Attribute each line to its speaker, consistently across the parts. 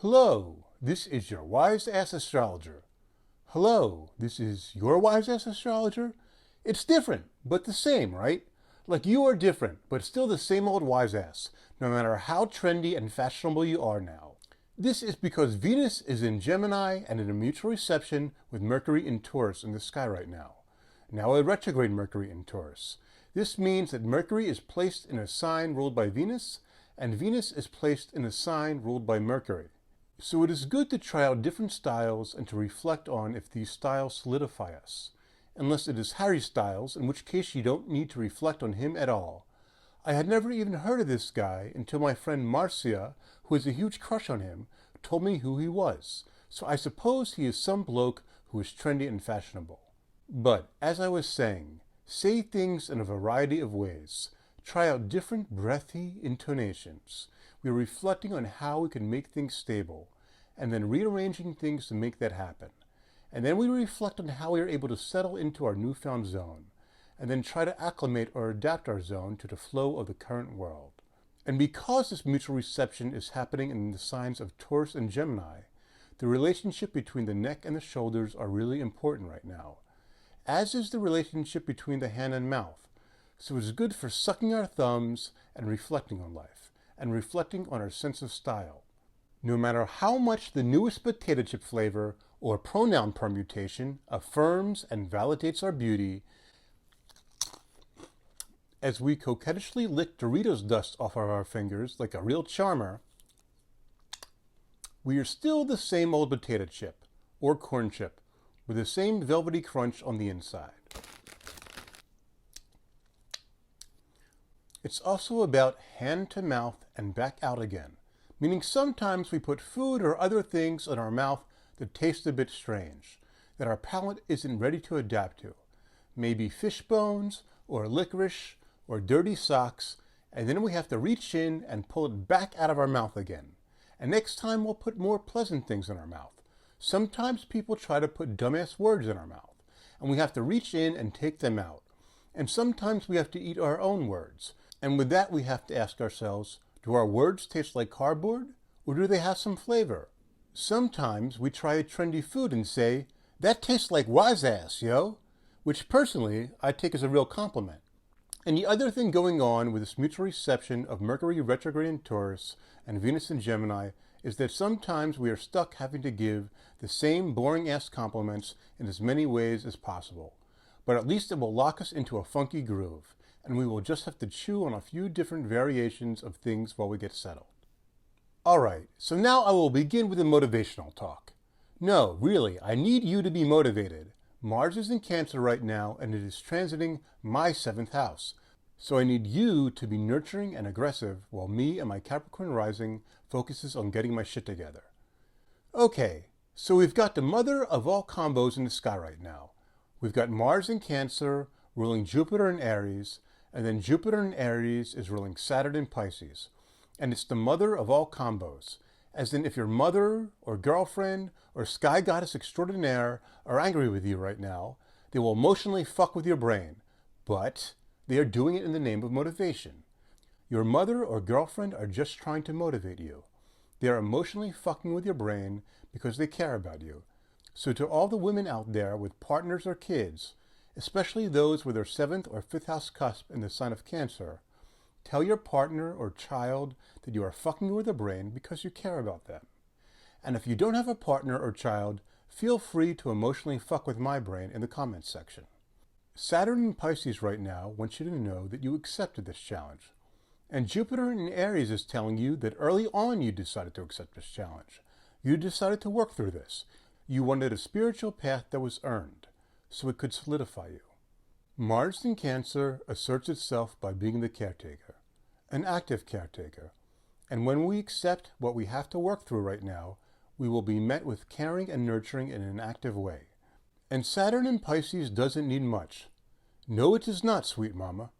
Speaker 1: Hello, this is your wise-ass astrologer. Hello, this is your wise-ass astrologer. It's different, but the same, right? Like you are different, but still the same old wise-ass, no matter how trendy and fashionable you are now. This is because Venus is in Gemini and in a mutual reception with Mercury in Taurus in the sky right now. Now a retrograde Mercury in Taurus. This means that Mercury is placed in a sign ruled by Venus, and Venus is placed in a sign ruled by Mercury. So it is good to try out different styles and to reflect on if these styles solidify us. Unless it is Harry Styles, in which case you don't need to reflect on him at all. I had never even heard of this guy until my friend Marcia, who has a huge crush on him, told me who he was. So I suppose he is some bloke who is trendy and fashionable. But, as I was saying, say things in a variety of ways. Try out different breathy intonations. We are reflecting on how we can make things stable, and then rearranging things to make that happen. And then we reflect on how we are able to settle into our newfound zone, and then try to acclimate or adapt our zone to the flow of the current world. And because this mutual reception is happening in the signs of Taurus and Gemini, the relationship between the neck and the shoulders are really important right now, as is the relationship between the hand and mouth. So it's good for sucking our thumbs and reflecting on life, and reflecting on our sense of style. No matter how much the newest potato chip flavor or pronoun permutation affirms and validates our beauty, as we coquettishly lick Doritos dust off of our fingers like a real charmer, we are still the same old potato chip or corn chip with the same velvety crunch on the inside. It's also about hand to mouth and back out again, meaning sometimes we put food or other things in our mouth that taste a bit strange, that our palate isn't ready to adapt to. Maybe fish bones, or licorice, or dirty socks, and then we have to reach in and pull it back out of our mouth again. And next time we'll put more pleasant things in our mouth. Sometimes people try to put dumbass words in our mouth, and we have to reach in and take them out. And sometimes we have to eat our own words. And with that, we have to ask ourselves, do our words taste like cardboard, or do they have some flavor? Sometimes we try a trendy food and say, that tastes like wise ass, yo, which personally I take as a real compliment. And the other thing going on with this mutual reception of Mercury retrograde in Taurus and Venus in Gemini is that sometimes we are stuck having to give the same boring ass compliments in as many ways as possible. But at least it will lock us into a funky groove, and we will just have to chew on a few different variations of things while we get settled. Alright, so now I will begin with the motivational talk. No, really, I need you to be motivated. Mars is in Cancer right now, and it is transiting my 7th house. So I need you to be nurturing and aggressive, while me and my Capricorn rising focuses on getting my shit together. Okay, so we've got the mother of all combos in the sky right now. We've got Mars in Cancer, ruling Jupiter in Aries, and then Jupiter in Aries is ruling Saturn in Pisces. And it's the mother of all combos. As in, if your mother or girlfriend or sky goddess extraordinaire are angry with you right now, they will emotionally fuck with your brain. But they are doing it in the name of motivation. Your mother or girlfriend are just trying to motivate you. They are emotionally fucking with your brain because they care about you. So to all the women out there with partners or kids, especially those with their 7th or 5th house cusp in the sign of Cancer, tell your partner or child that you are fucking with their brain because you care about them. And if you don't have a partner or child, feel free to emotionally fuck with my brain in the comments section. Saturn in Pisces right now wants you to know that you accepted this challenge. And Jupiter in Aries is telling you that early on you decided to accept this challenge. You decided to work through this. You wanted a spiritual path that was earned, so it could solidify you. Mars in Cancer asserts itself by being the caretaker, an active caretaker. And when we accept what we have to work through right now, we will be met with caring and nurturing in an active way. And Saturn in Pisces doesn't need much. No, it does not, sweet mama.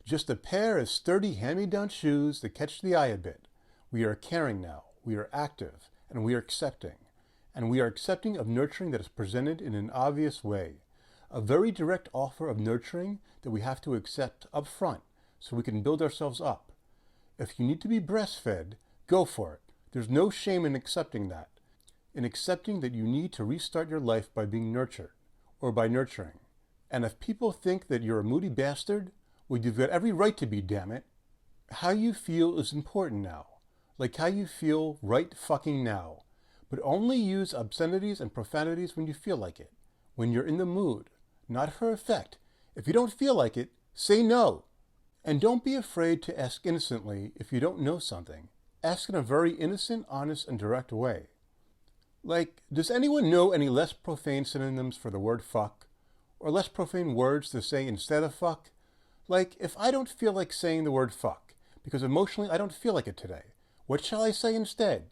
Speaker 1: Just a pair of sturdy hand-me-down shoes that catch the eye a bit. We are caring now, we are active, and we are accepting. And we are accepting of nurturing that is presented in an obvious way. A very direct offer of nurturing that we have to accept up front so we can build ourselves up. If you need to be breastfed, go for it. There's no shame in accepting that, in accepting that you need to restart your life by being nurtured, or by nurturing. And if people think that you're a moody bastard, well, you've got every right to be, damn it. How you feel is important now, like how you feel right fucking now. But only use obscenities and profanities when you feel like it, when you're in the mood, not for effect. If you don't feel like it, say no. And don't be afraid to ask innocently if you don't know something. Ask in a very innocent, honest, and direct way. Like, does anyone know any less profane synonyms for the word fuck? Or less profane words to say instead of fuck? Like, if I don't feel like saying the word fuck, because emotionally I don't feel like it today, what shall I say instead?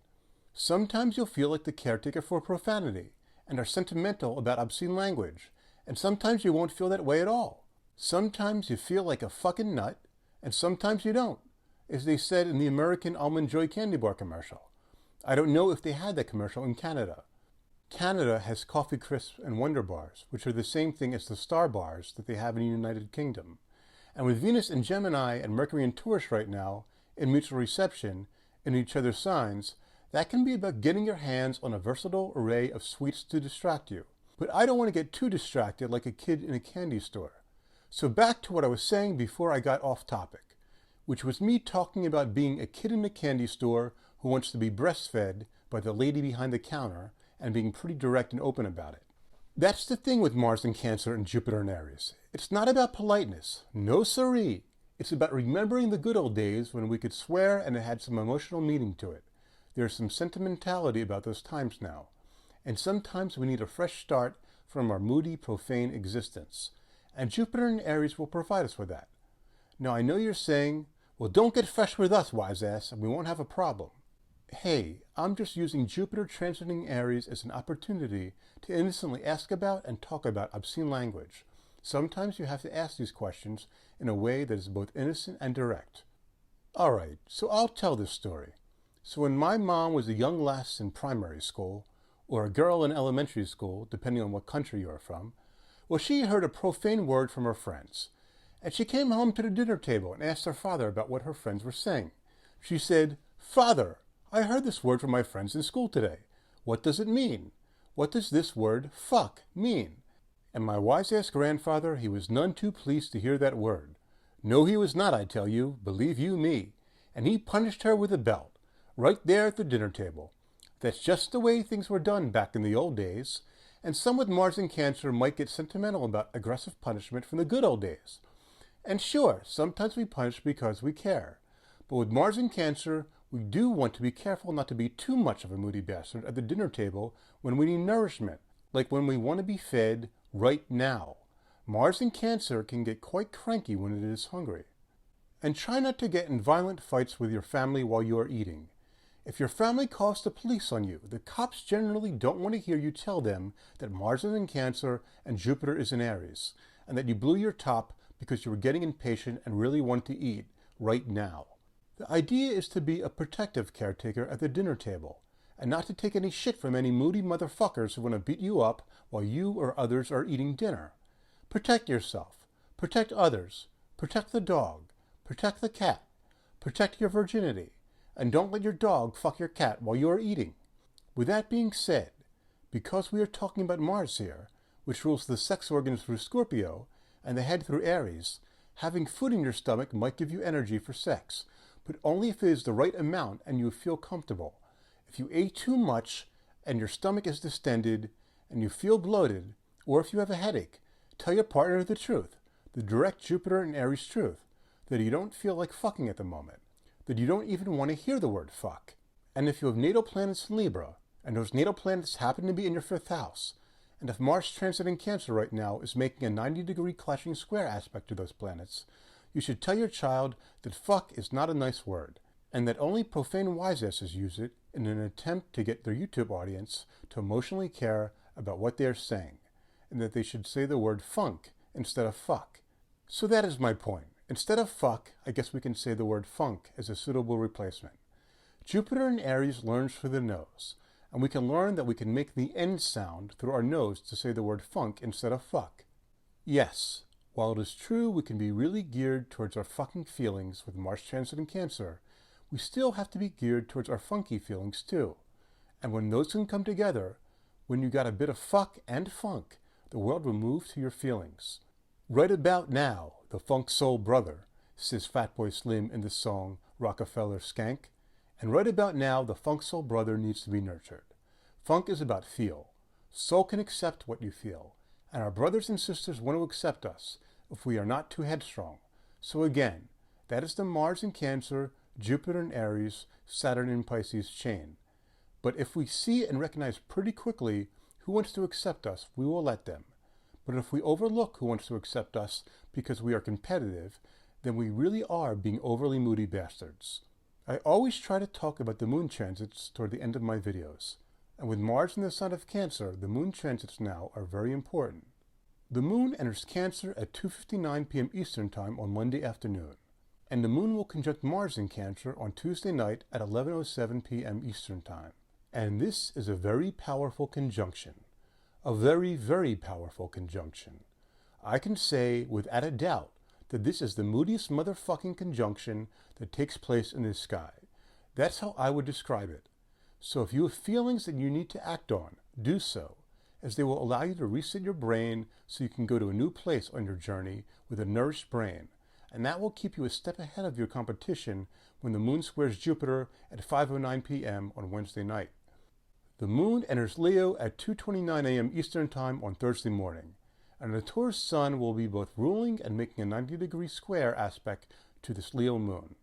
Speaker 1: Sometimes you'll feel like the caretaker for profanity, and are sentimental about obscene language, and sometimes you won't feel that way at all. Sometimes you feel like a fucking nut, and sometimes you don't, as they said in the American Almond Joy candy bar commercial. I don't know if they had that commercial in Canada. Canada has coffee crisps and Wonder Bars, which are the same thing as the Star Bars that they have in the United Kingdom. And with Venus in Gemini and Mercury in Taurus right now, in mutual reception, in each other's signs, that can be about getting your hands on a versatile array of sweets to distract you. But I don't want to get too distracted like a kid in a candy store. So back to what I was saying before I got off topic, which was me talking about being a kid in a candy store who wants to be breastfed by the lady behind the counter and being pretty direct and open about it. That's the thing with Mars in Cancer and Jupiter in Aries. It's not about politeness. No siree. It's about remembering the good old days when we could swear and it had some emotional meaning to it. There's some sentimentality about those times now. And sometimes we need a fresh start from our moody, profane existence. And Jupiter in Aries will provide us with that. Now I know you're saying, well, don't get fresh with us, wise ass, and we won't have a problem. Hey, I'm just using Jupiter transiting Aries as an opportunity to innocently ask about and talk about obscene language. Sometimes you have to ask these questions in a way that is both innocent and direct. Alright, so I'll tell this story. So when my mom was a young lass in primary school, or a girl in elementary school, depending on what country you are from, well, she heard a profane word from her friends. And she came home to the dinner table and asked her father about what her friends were saying. She said, "Father, I heard this word from my friends in school today. What does it mean? What does this word, fuck, mean?" And my wise-ass grandfather, he was none too pleased to hear that word. No, he was not, I tell you, believe you me. And he punished her with a belt, right there at the dinner table. That's just the way things were done back in the old days. And some with Mars in Cancer might get sentimental about aggressive punishment from the good old days. And sure, sometimes we punish because we care. But with Mars in Cancer, we do want to be careful not to be too much of a moody bastard at the dinner table when we need nourishment, like when we want to be fed right now. Mars in Cancer can get quite cranky when it is hungry. And try not to get in violent fights with your family while you are eating. If your family calls the police on you, the cops generally don't want to hear you tell them that Mars is in Cancer and Jupiter is in Aries, and that you blew your top because you were getting impatient and really wanted to eat right now. The idea is to be a protective caretaker at the dinner table, and not to take any shit from any moody motherfuckers who want to beat you up while you or others are eating dinner. Protect yourself. Protect others. Protect the dog. Protect the cat. Protect your virginity. And don't let your dog fuck your cat while you are eating. With that being said, because we are talking about Mars here, which rules the sex organs through Scorpio and the head through Aries, having food in your stomach might give you energy for sex, but only if it is the right amount and you feel comfortable. If you ate too much and your stomach is distended and you feel bloated, or if you have a headache, tell your partner the truth, the direct Jupiter and Aries truth, that you don't feel like fucking at the moment, that you don't even want to hear the word fuck. And if you have natal planets in Libra, and those natal planets happen to be in your 5th house, and if Mars transit in Cancer right now is making a 90-degree clashing square aspect to those planets, you should tell your child that fuck is not a nice word, and that only profane wise-asses use it in an attempt to get their YouTube audience to emotionally care about what they are saying, and that they should say the word funk instead of fuck. So that is my point. Instead of fuck, I guess we can say the word funk as a suitable replacement. Jupiter in Aries learns through the nose, and we can learn that we can make the N sound through our nose to say the word funk instead of fuck. Yes, while it is true we can be really geared towards our fucking feelings with Mars transit in Cancer, we still have to be geared towards our funky feelings too. And when those can come together, when you got a bit of fuck and funk, the world will move to your feelings. Right about now, the funk soul brother, says Fatboy Slim in the song Rockefeller Skank. And right about now, the funk soul brother needs to be nurtured. Funk is about feel. Soul can accept what you feel. And our brothers and sisters want to accept us if we are not too headstrong. So again, that is the Mars in Cancer, Jupiter in Aries, Saturn in Pisces chain. But if we see and recognize pretty quickly who wants to accept us, we will let them. But if we overlook who wants to accept us because we are competitive, then we really are being overly moody bastards. I always try to talk about the moon transits toward the end of my videos. And with Mars in the sign of Cancer, the moon transits now are very important. The moon enters Cancer at 2:59 p.m. Eastern Time on Monday afternoon. And the moon will conjunct Mars in Cancer on Tuesday night at 11:07 p.m. Eastern Time. And this is a very powerful conjunction. A very, very powerful conjunction. I can say without a doubt that this is the moodiest motherfucking conjunction that takes place in the sky. That's how I would describe it. So if you have feelings that you need to act on, do so, as they will allow you to reset your brain so you can go to a new place on your journey with a nourished brain. And that will keep you a step ahead of your competition when the moon squares Jupiter at 5:09 p.m. on Wednesday night. The moon enters Leo at 2:29 a.m. Eastern Time on Thursday morning, and the Taurus sun will be both ruling and making a 90-degree square aspect to this Leo moon.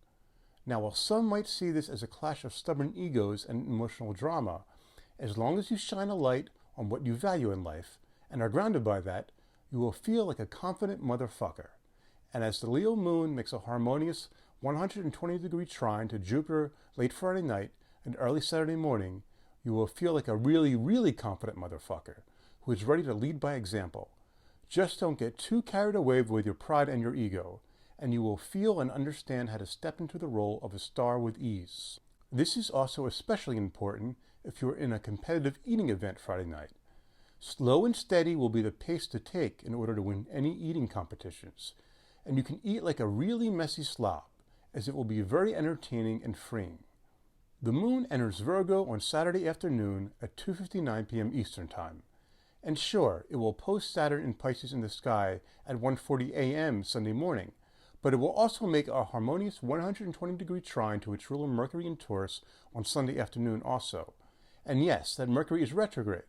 Speaker 1: Now, while some might see this as a clash of stubborn egos and emotional drama, as long as you shine a light on what you value in life and are grounded by that, you will feel like a confident motherfucker. And as the Leo moon makes a harmonious 120-degree trine to Jupiter late Friday night and early Saturday morning, you will feel like a really, really confident motherfucker who is ready to lead by example. Just don't get too carried away with your pride and your ego, and you will feel and understand how to step into the role of a star with ease. This is also especially important if you're in a competitive eating event Friday night. Slow and steady will be the pace to take in order to win any eating competitions, and you can eat like a really messy slob, as it will be very entertaining and freeing. The moon enters Virgo on Saturday afternoon at 2:59 p.m. Eastern Time. And sure, it will post Saturn in Pisces in the sky at 1:40 a.m. Sunday morning, but it will also make a harmonious 120-degree trine to its ruler Mercury in Taurus on Sunday afternoon also. And yes, that Mercury is retrograde,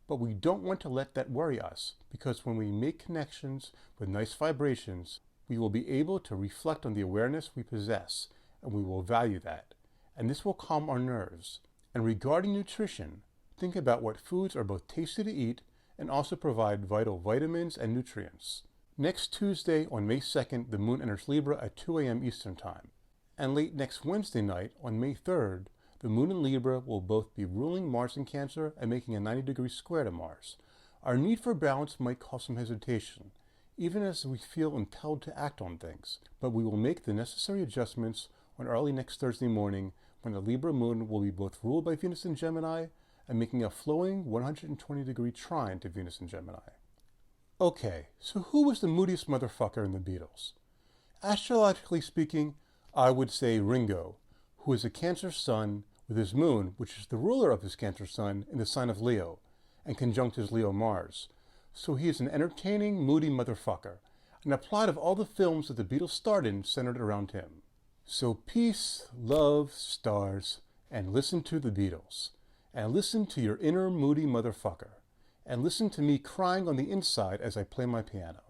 Speaker 1: but we don't want to let that worry us, because when we make connections with nice vibrations, we will be able to reflect on the awareness we possess, and we will value that. And this will calm our nerves. And regarding nutrition, think about what foods are both tasty to eat and also provide vital vitamins and nutrients. Next Tuesday, on May 2nd, the moon enters Libra at 2 a.m. Eastern Time. And late next Wednesday night, on May 3rd, the moon in Libra will both be ruling Mars in Cancer and making a 90-degree square to Mars. Our need for balance might cause some hesitation, even as we feel impelled to act on things, but we will make the necessary adjustments on early next Thursday morning, when the Libra moon will be both ruled by Venus in Gemini and making a flowing 120-degree trine to Venus in Gemini. Okay, so who was the moodiest motherfucker in the Beatles? Astrologically speaking, I would say Ringo, who is a Cancer sun with his moon, which is the ruler of his Cancer sun, in the sign of Leo, and conjunct his Leo Mars. So he is an entertaining, moody motherfucker, and the plot of all the films that the Beatles starred in centered around him. So peace, love, stars, and listen to the Beatles. And listen to your inner moody motherfucker. And listen to me crying on the inside as I play my piano.